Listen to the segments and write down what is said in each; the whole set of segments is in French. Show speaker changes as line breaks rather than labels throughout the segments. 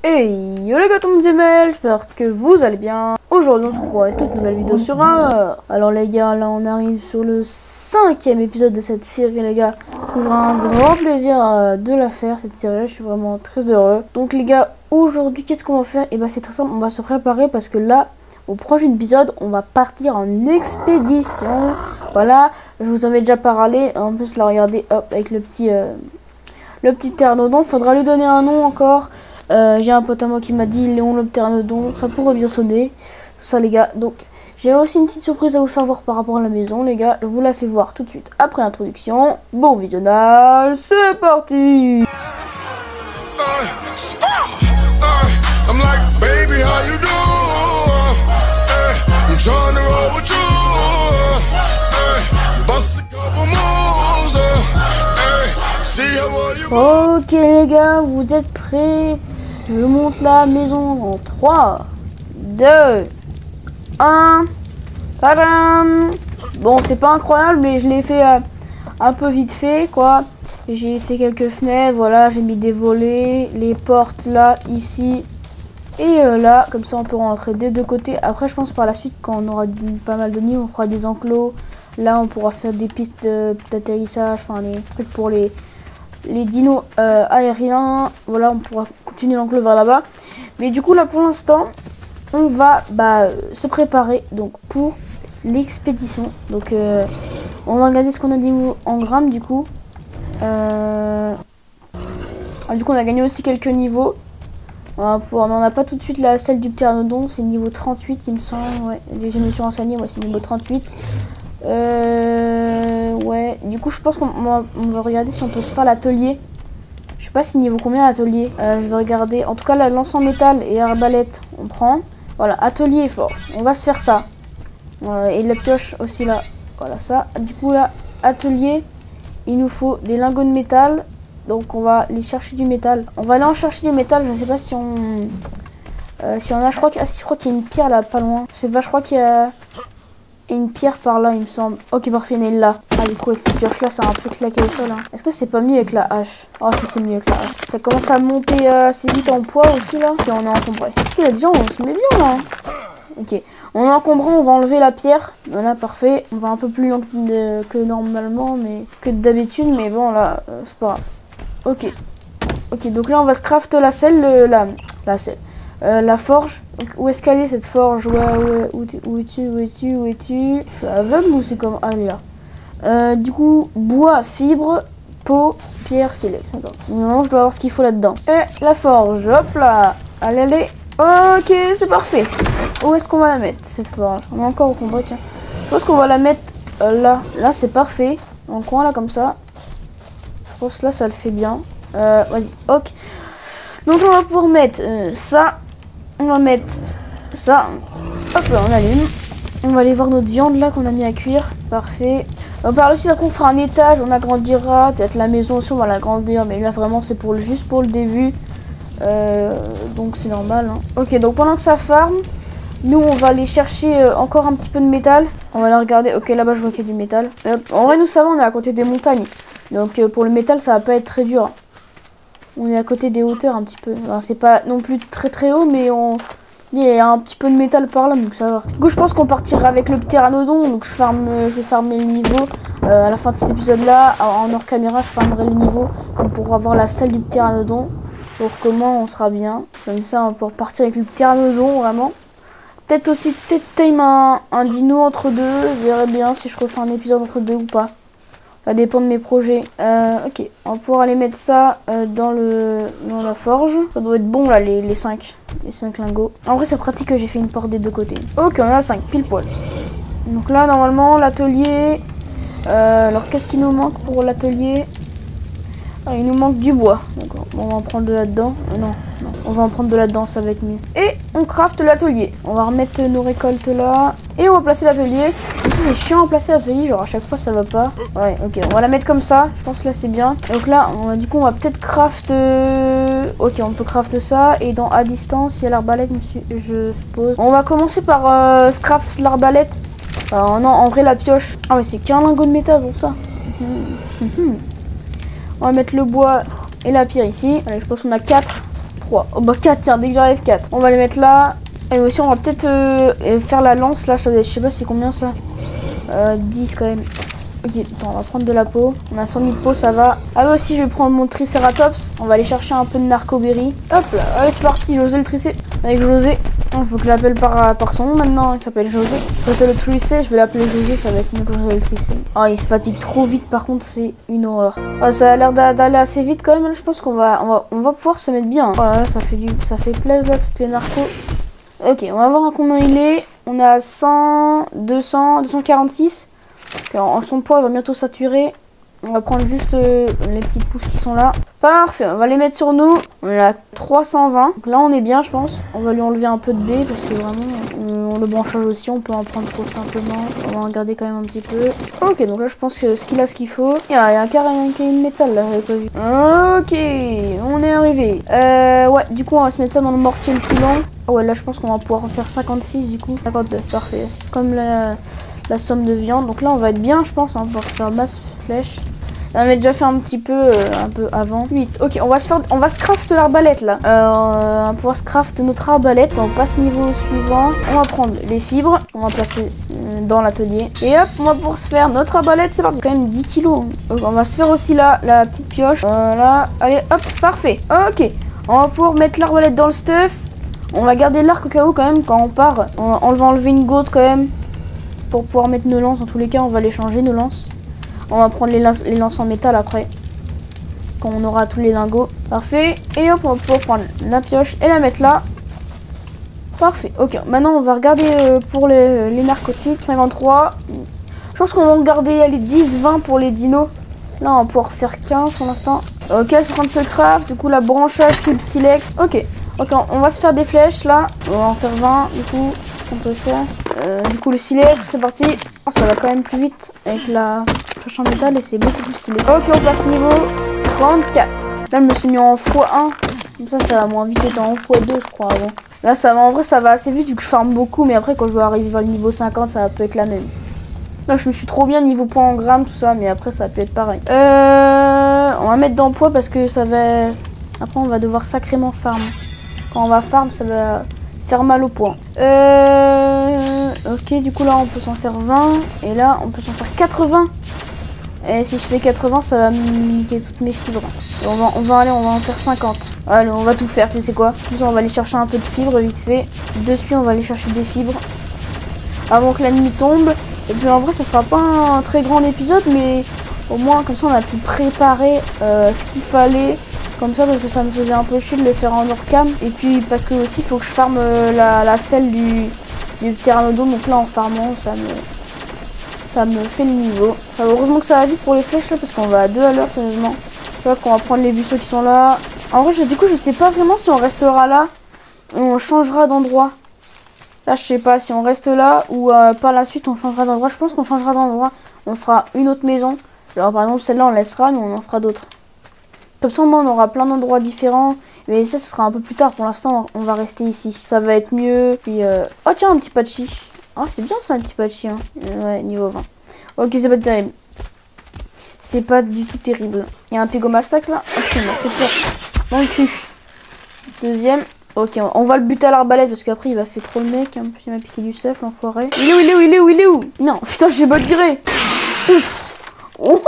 Hey yo les gars, Tom Zemel, j'espère que vous allez bien. Aujourd'hui on se retrouve avec toute nouvelle vidéo sur un. Alors les gars, là on arrive sur le 5e épisode de cette série les gars. Toujours un grand plaisir de la faire cette série, je suis vraiment très heureux. Donc les gars, aujourd'hui qu'est-ce qu'on va faire? Et bah c'est très simple, on va se préparer parce que là, au prochain épisode, on va partir en expédition. Voilà, je vous en avais déjà parlé, en plus là regardez, hop, avec le petit pteranodon, faudra lui donner un nom encore. J'ai un pote à moi qui m'a dit Léon le pteranodon, ça pourrait bien sonner. Tout ça les gars, donc j'ai aussi une petite surprise à vous faire voir par rapport à la maison les gars. Je vous la fais voir tout de suite après l'introduction. Bon visionnage, c'est parti. Ok les gars, vous êtes prêts? Je monte la maison en 3, 2, 1. Tadam! Bon, c'est pas incroyable, mais je l'ai fait un peu vite fait, quoi. J'ai fait quelques fenêtres, voilà, j'ai mis des volets, les portes là, ici et là, comme ça on peut rentrer des deux côtés. Après, je pense par la suite, quand on aura pas mal de nuits, on fera des enclos. Là, on pourra faire des pistes d'atterrissage, enfin, les trucs pour les dinos aériens. Voilà, on pourra continuer l'enclos vers là-bas. Mais du coup, là, pour l'instant, on va se préparer donc pour l'expédition. Donc, on va regarder ce qu'on a dit en grammes, du coup. Du coup, on a gagné aussi quelques niveaux. On n'en a pas tout de suite la celle du pteranodon, c'est niveau 38, il me semble. Ouais, je me suis renseigné, ouais, c'est niveau 38. Ouais, du coup, je pense qu'on va regarder si on peut se faire l'atelier. Je sais pas si niveau combien l'atelier. Je vais regarder. En tout cas, la lance en métal et arbalète, on prend. Voilà, atelier fort. On va se faire ça. Et la pioche aussi là. Voilà ça. Du coup là, atelier, il nous faut des lingots de métal. Donc on va aller chercher du métal. On va aller en chercher du métal. Je sais pas si on a. Je crois qu'il y a une pierre là, pas loin. Je sais pas. Je crois qu'il y a une pierre par là, il me semble. Ok, parfait, il est là. Ah, du coup, avec cette pioche là, ça a un peu claqué le sol. Hein. Est-ce que c'est pas mieux avec la hache? Oh, si, c'est mieux avec la hache. Ça commence à monter assez vite en poids aussi là. Ok, on est encombré. Ok, là, déjà, on se met bien là. Ok, on est encombré, on va enlever la pierre. Voilà, parfait. On va un peu plus loin que normalement, mais que d'habitude. Mais bon, là, c'est pas grave. Ok. Ok, donc là, on va se craft la selle, la forge. Donc, où est-ce qu'elle est cette forge? Ouais, où es-tu? Je suis aveugle ou c'est comme... Ah, elle est là. Du coup, bois, fibre, peau, pierre, silex. Non, je dois avoir ce qu'il faut là-dedans. Et la forge, hop là. Allez. Ok, c'est parfait. Où est-ce qu'on va la mettre, cette forge? On est encore au combat, tiens. Je pense qu'on va la mettre là. Là, c'est parfait. Dans le coin, là, comme ça. Je pense que là, ça le fait bien. Vas-y, ok. Donc, on va pouvoir mettre ça. On va mettre ça. Hop là, on allume. On va aller voir notre viande là qu'on a mis à cuire. Parfait. Par la suite, après, on fera un étage. On agrandira. Peut-être la maison aussi, on va l'agrandir. Mais là, vraiment, c'est juste pour le début. Donc, c'est normal. Hein. Ok, donc pendant que ça farme, nous, on va aller chercher encore un petit peu de métal. On va aller regarder. Ok, là-bas, je vois qu'il y a du métal. En vrai, nous, ça va, on est à côté des montagnes. Donc, pour le métal, ça va pas être très dur. On est à côté des hauteurs un petit peu. C'est pas non plus très très haut, mais il y a un petit peu de métal par là, donc ça va. Du coup, je pense qu'on partira avec le pteranodon. Donc, je vais farmer le niveau. À la fin de cet épisode-là, en hors caméra, je farmerai le niveau. Comme pour avoir la salle du pteranodon. Pour comment on sera bien. Comme ça, on va pouvoir partir avec le pteranodon, vraiment. Peut-être aussi, time un dino entre deux. Je verrai bien si je refais un épisode entre deux ou pas. Ça dépend de mes projets. Ok, on va pouvoir aller mettre ça dans la forge. Ça doit être bon là, les 5 lingots. En vrai, c'est pratique que j'ai fait une porte des deux côtés. Ok, on a 5, pile poil. Donc là, normalement, l'atelier. Alors, qu'est-ce qu'il nous manque pour l'atelier? Il nous manque du bois. D'accord, bon, on va en prendre de là-dedans. Non, on va en prendre de là-dedans, ça va être mieux. Et on craft l'atelier. On va remettre nos récoltes là. Et on va placer l'atelier. Comme ça, c'est chiant à placer l'atelier. Genre, à chaque fois, ça va pas. Ouais, ok, on va la mettre comme ça. Je pense que là, c'est bien. Donc là, du coup, on va peut-être craft... Ok, on peut craft ça. Et dans à distance, il y a l'arbalète, je suppose. On va commencer par craft l'arbalète. Non, en vrai, la pioche. Ah, mais c'est qu'un lingot de métal pour ça. On va mettre le bois et la pierre ici. Allez, je pense qu'on a 4. 3. Oh bah 4, tiens, dès que j'arrive 4. On va les mettre là. Et aussi, on va peut-être faire la lance là. Je sais pas c'est combien ça. 10 quand même. Ok, attends, on va prendre de la peau. On a 100 000 peau, ça va. Ah bah aussi, je vais prendre mon Triceratops. On va aller chercher un peu de Narcoberry. Hop là, allez, c'est parti, José le Tricé. Avec José. Il faut que je l'appelle par son nom maintenant. Il s'appelle José. José le Tricé, je vais l'appeler José, ça va être mieux que José le Tricé. Ah, il se fatigue trop vite, par contre, c'est une horreur. Ah, ça a l'air d'aller assez vite quand même. Je pense qu'on va pouvoir se mettre bien. Voilà, ça fait plaisir là, toutes les narcos. Ok, on va voir combien il est. On a 100, 200, 246. En son poids, il va bientôt saturer. On va prendre juste les petites pousses qui sont là. Parfait, on va les mettre sur nous. On est à 320. Donc là, on est bien, je pense. On va lui enlever un peu de B parce que vraiment, le branchage aussi, on peut en prendre trop simplement. On va en garder quand même un petit peu. Ok, donc là, je pense que ce qu'il a ce qu'il faut. Il y a un carré de métal là, j'avais pas vu. Ok, on est arrivé. Ouais, du coup, on va se mettre ça dans le mortier le plus long. Oh ouais, là, je pense qu'on va pouvoir en faire 56 du coup. 59, parfait. Comme la somme de viande. Donc là, on va être bien, je pense, hein, pour se faire masse flèche. On avait déjà fait un petit peu, avant. 8. Ok, on va se craft l'arbalète là. On va pouvoir se craft notre arbalète. On passe niveau suivant. On va prendre les fibres. On va placer dans l'atelier. Et hop, on va pouvoir se faire notre arbalète. C'est parti. Quand même 10 kilos. Donc, on va se faire aussi là, la petite pioche. Voilà. Allez, hop, parfait. Ok. On va pouvoir mettre l'arbalète dans le stuff. On va garder l'arc au cas où quand même quand on part. On va enlever une goutte quand même. Pour pouvoir mettre nos lances. En tous les cas, on va les changer, nos lances. On va prendre les lances en métal après. Quand on aura tous les lingots. Parfait. Et hop, on va pouvoir prendre la pioche et la mettre là. Parfait. Ok, maintenant on va regarder pour les narcotiques. 53. Je pense qu'on va regarder les 10, 20 pour les dinos. Là, on va pouvoir faire 15 pour l'instant. Ok, c'est en train de se craft. Du coup, la branchage, fib silex. Ok. Ok, on va se faire des flèches là. On va en faire 20 du coup. On peut faire. Du coup, le silex, c'est parti. Oh, ça va quand même plus vite avec la flèche en métal et c'est beaucoup plus stylé. Ok, on passe niveau 34. Là, je me suis mis en x1. Comme ça va moins vite être en x2, je crois, avant. Là, ça va, en vrai, ça va assez vite vu que je farme beaucoup. Mais après, quand je vais arriver à le niveau 50, ça peut être la même. Là, je me suis trop bien niveau poids en grammes, tout ça. Mais après, ça peut être pareil. On va mettre dans le poids parce que ça va... Après, on va devoir sacrément farm. Quand on va farm, ça va faire mal au poids. Ok, du coup, là, on peut s'en faire 20. Et là, on peut s'en faire 80. Et si je fais 80, ça va me limiter toutes mes fibres. Et on va en faire 50. Allez, on va tout faire, tu sais quoi. Comme ça, on va aller chercher un peu de fibres vite fait. De suite, on va aller chercher des fibres. Avant que la nuit tombe. Et puis en vrai, ça sera pas un très grand épisode. Mais au moins, comme ça, on a pu préparer ce qu'il fallait. Comme ça, parce que ça me faisait un peu chier de le faire en hors-cam. Et puis parce que aussi, il faut que je farme la selle du pteranodon. Donc là, en farmant, ça me fait le niveau. Enfin, heureusement que ça va vite pour les flèches là, parce qu'on va à 2 à l'heure, sérieusement. Je vois qu'on va prendre les buisseaux qui sont là. En vrai, du coup, je sais pas vraiment si on restera là ou on changera d'endroit. Là, je sais pas si on reste là ou par la suite on changera d'endroit. Je pense qu'on changera d'endroit. On fera une autre maison. Alors, par exemple, celle-là, on laissera, mais on en fera d'autres. Comme ça, au moins, on aura plein d'endroits différents. Mais ça, ce sera un peu plus tard. Pour l'instant, on va rester ici. Ça va être mieux. Puis, oh, tiens, un petit patchy. Ah, c'est bien ça, un petit patchy. Hein. Ouais, niveau 20. Ok, c'est pas terrible. C'est pas du tout terrible. Il y a un Pygomastax là. Ok, il m'a fait peur. Dans le cul. Deuxième. Ok, on va le buter à l'arbalète parce qu'après, il va faire trop le mec. Hein. Il m'a piqué du stuff, l'enfoiré. Il est où Non, putain, j'ai pas tiré. Ouf. Oh,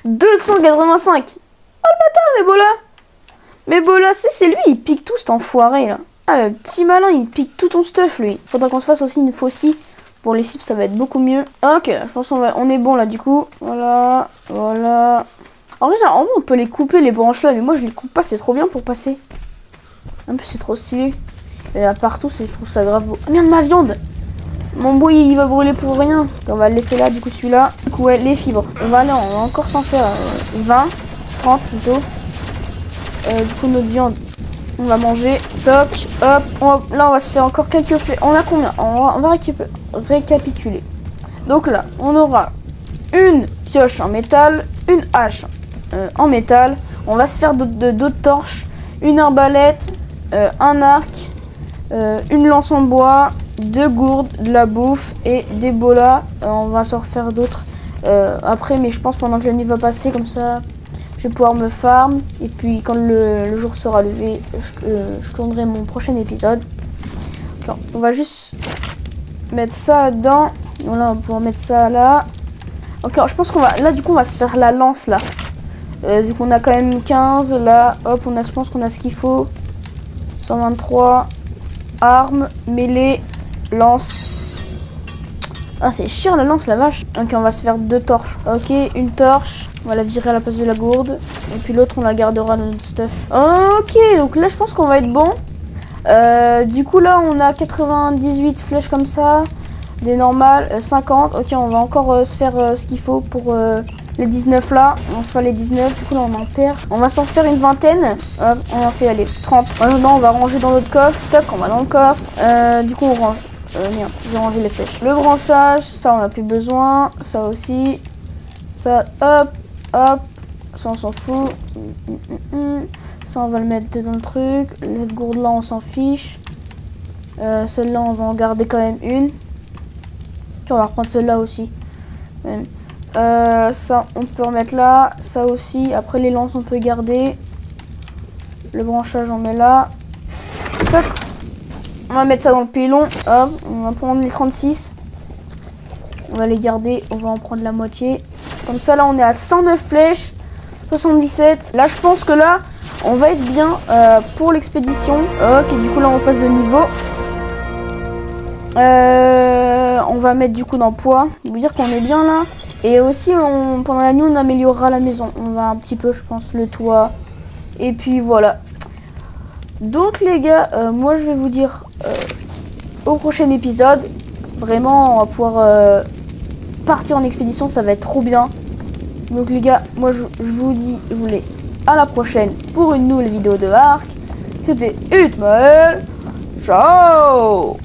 285. Oh le bâtard, mais Bola, c'est lui, il pique tout cet enfoiré là. Ah, le petit malin, il pique tout ton stuff lui. Faudra qu'on se fasse aussi une faucille. Pour les cibles, ça va être beaucoup mieux. Ok, je pense qu'on est bon là du coup. Voilà. En vrai, on peut les couper les branches là, mais moi je les coupe pas, c'est trop bien pour passer. En plus, c'est trop stylé. Et là, partout, je trouve ça grave beau. Ah merde, ma viande! Mon bois il va brûler pour rien. On va le laisser là, du coup celui-là. Du coup, ouais, les fibres. On va encore s'en faire 20, 30 plutôt. Du coup, notre viande, on va manger. Toc, hop. Là, on va se faire encore quelques flèches. On a combien? On va récapituler. Donc là, on aura une pioche en métal, une hache en métal. On va se faire d'autres torches, une arbalète, un arc, une lance en bois, 2 gourdes, de la bouffe et des bolas. On va s'en refaire d'autres après, mais je pense pendant que la nuit va passer, comme ça Je vais pouvoir me farm. Et puis quand le jour sera levé, je tournerai mon prochain épisode. Alors, on va juste mettre ça dedans. Voilà, on va pouvoir mettre ça là. Ok, je pense qu'on va... Là, du coup, on va se faire la lance, là. Vu qu'on a quand même 15, là, hop, je pense qu'on a ce qu'il faut. 123. Arme, mêlée, lance. Ah, c'est chiant la lance, la vache. Ok, on va se faire 2 torches. Ok, une torche. On va la virer à la place de la gourde. Et puis l'autre, on la gardera dans notre stuff. Ok, donc là, je pense qu'on va être bon. Du coup, là, on a 98 flèches comme ça. Des normales, 50. Ok, on va encore se faire ce qu'il faut pour les 19 là. On se fait les 19. Du coup, là, on en perd. On va s'en faire une vingtaine. Hop, on en fait, allez, 30. Maintenant, on va ranger dans notre coffre. Toc, on va dans le coffre. Du coup, on range. Merde, j'ai rangé les flèches. Le branchage, ça, on n'a plus besoin. Ça aussi. Ça, hop, hop. Ça, on s'en fout. Ça, on va le mettre dans le truc. Cette gourde là, on s'en fiche. Celle-là, on va en garder quand même une. On va reprendre celle-là aussi. Ça, on peut remettre là. Ça aussi. Après, les lances, on peut garder. Le branchage, on met là. Toc. On va mettre ça dans le pilon. Hop. On va prendre les 36. On va les garder. On va en prendre la moitié. Comme ça, là, on est à 109 flèches. 77. Là, je pense que là, on va être bien pour l'expédition. Ok, du coup, là, on passe de niveau. On va mettre du coup dans poids. Vous dire qu'on est bien là. Et aussi, pendant la nuit, on améliorera la maison. On va un petit peu, je pense, le toit. Et puis voilà. Donc les gars, moi je vais vous dire au prochain épisode. Vraiment, on va pouvoir partir en expédition. Ça va être trop bien. Donc les gars, moi je vous dis, je vous dis à la prochaine pour une nouvelle vidéo de Ark. C'était Hitmael. Ciao.